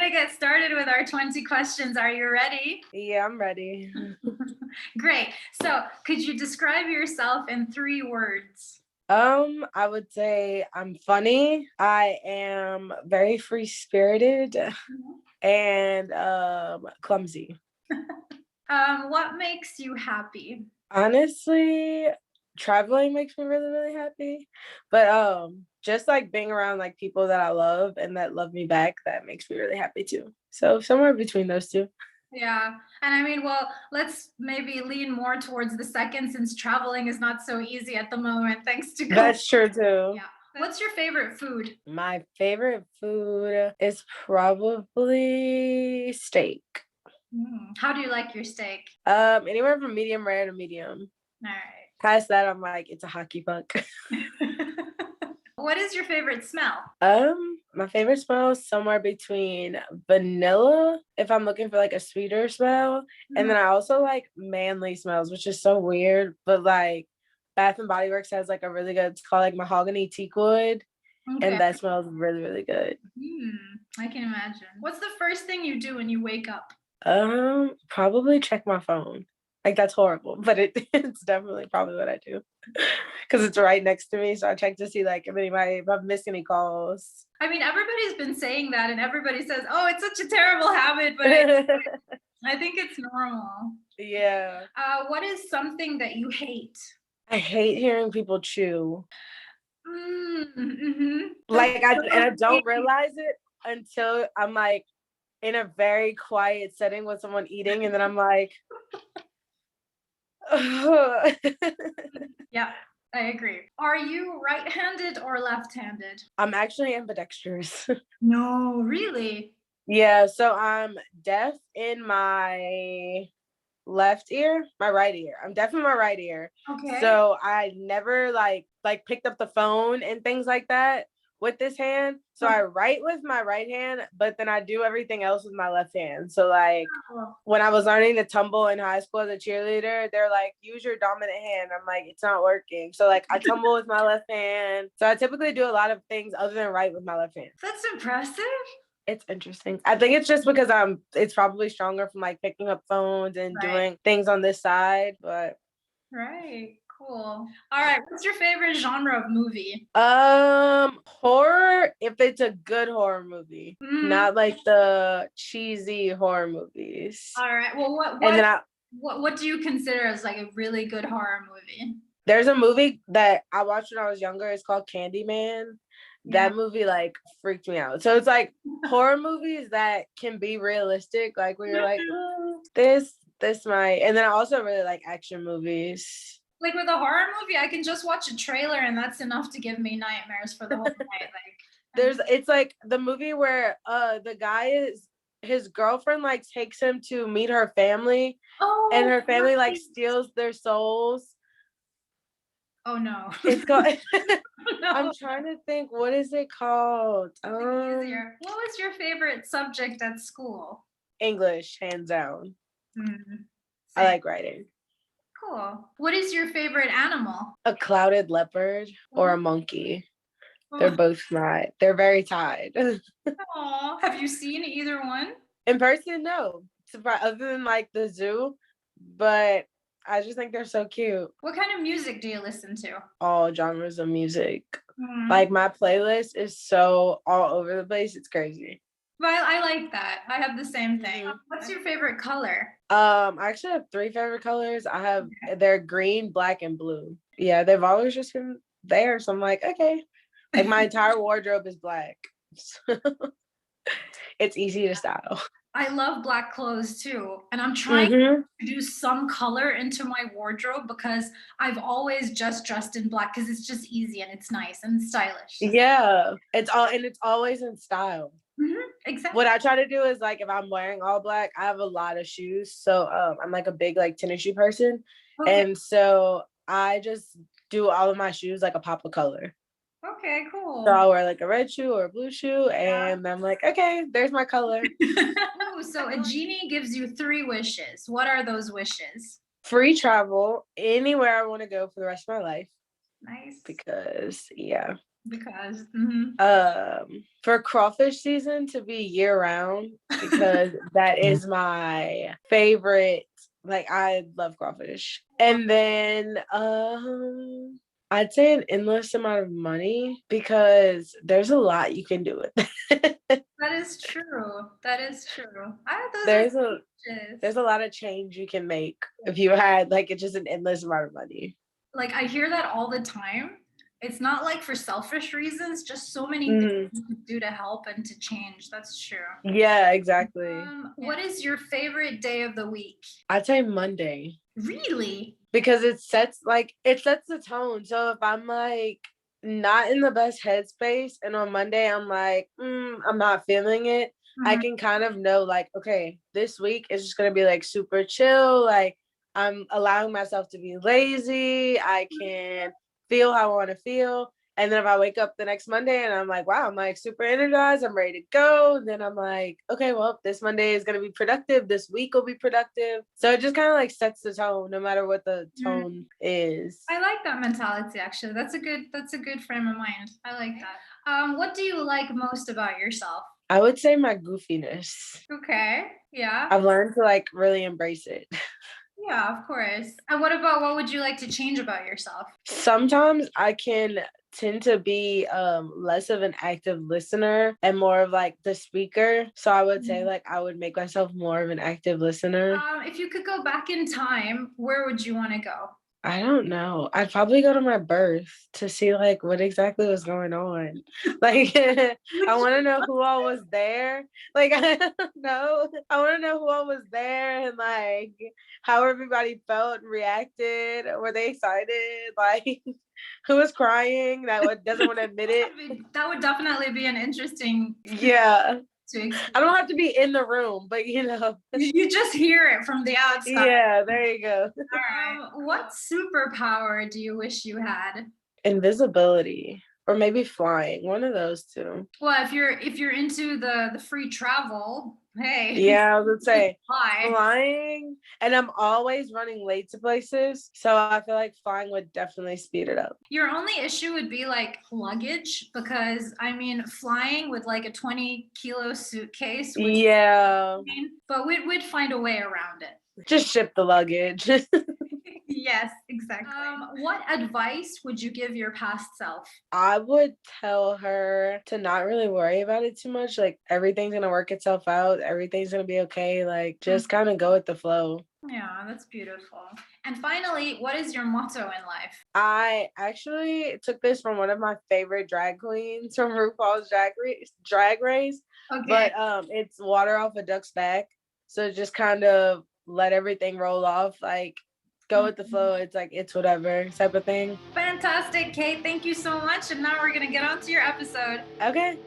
to get started with our 20 questions. Are you ready? Yeah, I'm ready. Great. So, could you describe yourself in 3 words? I would say I'm funny. I am very free spirited and clumsy. What makes you happy? Honestly, traveling makes me really, really happy. But just like being around like people that I love and that love me back, that makes me really happy too. So somewhere between those two. Yeah. And I mean, well, let's maybe lean more towards the second since traveling is not so easy at the moment, thanks to COVID. That's true too. Yeah. What's your favorite food? My favorite food is probably steak. How do you like your steak? Anywhere from medium rare to medium. All Past that, I'm like, it's a hockey puck. right. What is your favorite smell? My favorite smell is somewhere between vanilla, if I'm looking for like a sweeter smell, and then I also like manly smells, which is so weird, but like Bath and Body Works has like a really good, it's called like mahogany teak wood, Okay. and that smells really, really good. I can imagine. What's the first thing you do when you wake up? Probably check my phone. Like that's horrible, but it's definitely probably what I do because it's right next to me. So I check to see like if I've missed any calls. I mean, everybody's been saying that, and everybody says, "Oh, it's such a terrible habit," but I think it's normal. Yeah. What is something that you hate? I hate hearing people chew. Mm-hmm. Like I don't realize it until I'm like in a very quiet setting with someone eating, and then I'm like, Yeah, I agree. Are you right-handed or left-handed? I'm actually ambidextrous. No, really? Yeah, so I'm deaf in my left ear, my right ear. I'm deaf in my right ear. Okay. So I never like picked up the phone and things like that with this hand. So I write with my right hand, but then I do everything else with my left hand. So like when I was learning to tumble in high school as a cheerleader, they're like, use your dominant hand. I'm like, it's not working. So like I tumble with my left hand. So I typically do a lot of things other than write with my left hand. That's impressive. It's interesting. I think it's just because it's probably stronger from like picking up phones and doing things on this side, but Right. Cool. All right. What's your favorite genre of movie? horror if it's a good horror movie, not like the cheesy horror movies. All right. Well, And then what do you consider as like a really good horror movie? there's a movie that I watched when I was younger. It's called Candyman. That movie like freaked me out. So it's like horror movies that can be realistic, like where you're like, oh, this might. And then I also really like action movies. Like with a horror movie, I can just watch a trailer and that's enough to give me nightmares for the whole night. It's like the movie where the guy his girlfriend like takes him to meet her family, and her family like steals their souls. Oh no. It's called no. I'm trying to think, what is it called? Easier. What was your favorite subject at school? English, hands down. I like writing. Cool. What is your favorite animal? A clouded leopard or a monkey. They're both not. They're very tied. Aw. Have you seen either one? In person, no. Other than like the zoo, but I just think they're so cute. What kind of music do you listen to? All genres of music. Like my playlist is so all over the place. It's crazy. Well, I like that. I have the same thing. What's your favorite color? I actually have 3 favorite colors. They're green, black, and blue. Yeah, they've always just been there. So I'm like, okay. Like my entire wardrobe is black. It's easy to style. I love black clothes too. And I'm trying to do some color into my wardrobe because I've always just dressed in black because it's just easy and it's nice and stylish. Yeah. It's always in style. Exactly. What I try to do is like if I'm wearing all black, I have a lot of shoes. So I'm like a big like tennis shoe person. Okay. And so I just do all of my shoes like a pop of color. Okay, cool. So I'll wear like a red shoe or a blue shoe, and I'm like, okay, there's my color. Oh, so a genie gives you 3 wishes. What are those wishes? Free travel anywhere I want to go for the rest of my life. Nice. Because yeah, Because for crawfish season to be year round, because that is my favorite. Like, I love crawfish. And then I'd say an endless amount of money, because there's a lot you can do with it. that is true. That is true. Those there's are a there's a lot of change you can make if you had like it's just an endless amount of money. Like, I hear that all the time. It's not like for selfish reasons, just so many things you could do to help and to change. That's true. Yeah, exactly. What is your favorite day of the week? I'd say Monday. Really? Because it sets the tone. So if I'm like not in the best headspace and on Monday I'm like, I'm not feeling it, I can kind of know like, okay, this week is just gonna be like super chill. Like, I'm allowing myself to be lazy. I can feel how I want to feel. And then if I wake up the next Monday and I'm like, wow, I'm like super energized, I'm ready to go. Then I'm like, okay, well, this Monday is going to be productive. This week will be productive. So it just kind of like sets the tone, no matter what the tone is. I like that mentality, actually. That's a good frame of mind. I like that. What do you like most about yourself? I would say my goofiness. Okay. Yeah. I've learned to like really embrace it. Yeah, of course. And what would you like to change about yourself? Sometimes I can tend to be less of an active listener and more of like the speaker. So I would say like I would make myself more of an active listener. If you could go back in time, where would you want to go? I don't know. I'd probably go to my birth to see like what exactly was going on. Like, I want to know who all was there. Like, I don't know. I want to know who all was there and like how everybody felt and reacted. Were they excited? Like, who was crying that doesn't want to admit it? That would definitely be an interesting. Yeah. To I don't have to be in the room, but you just hear it from the outside. Yeah, there you go. All right. What superpower do you wish you had? Invisibility, or maybe flying. One of those two. Well, if you're into the free travel, hey. Yeah, I would say flying, and I'm always running late to places, so I feel like flying would definitely speed it up. Your only issue would be like luggage, because I mean, flying with like a 20-kilo suitcase would, yeah, but we'd find a way around it. Just ship the luggage. Yes, exactly. What advice would you give your past self? I would tell her to not really worry about it too much. Like, everything's gonna work itself out. Everything's gonna be okay. Like, just kind of go with the flow. Yeah, that's beautiful. And finally, what is your motto in life? I actually took this from one of my favorite drag queens from RuPaul's Drag Race. Okay. But it's water off a duck's back. So just kind of let everything roll off. Like, go with the flow. It's like, it's whatever type of thing. Fantastic, Kate. Thank you so much. And now we're going to get on to your episode. Okay.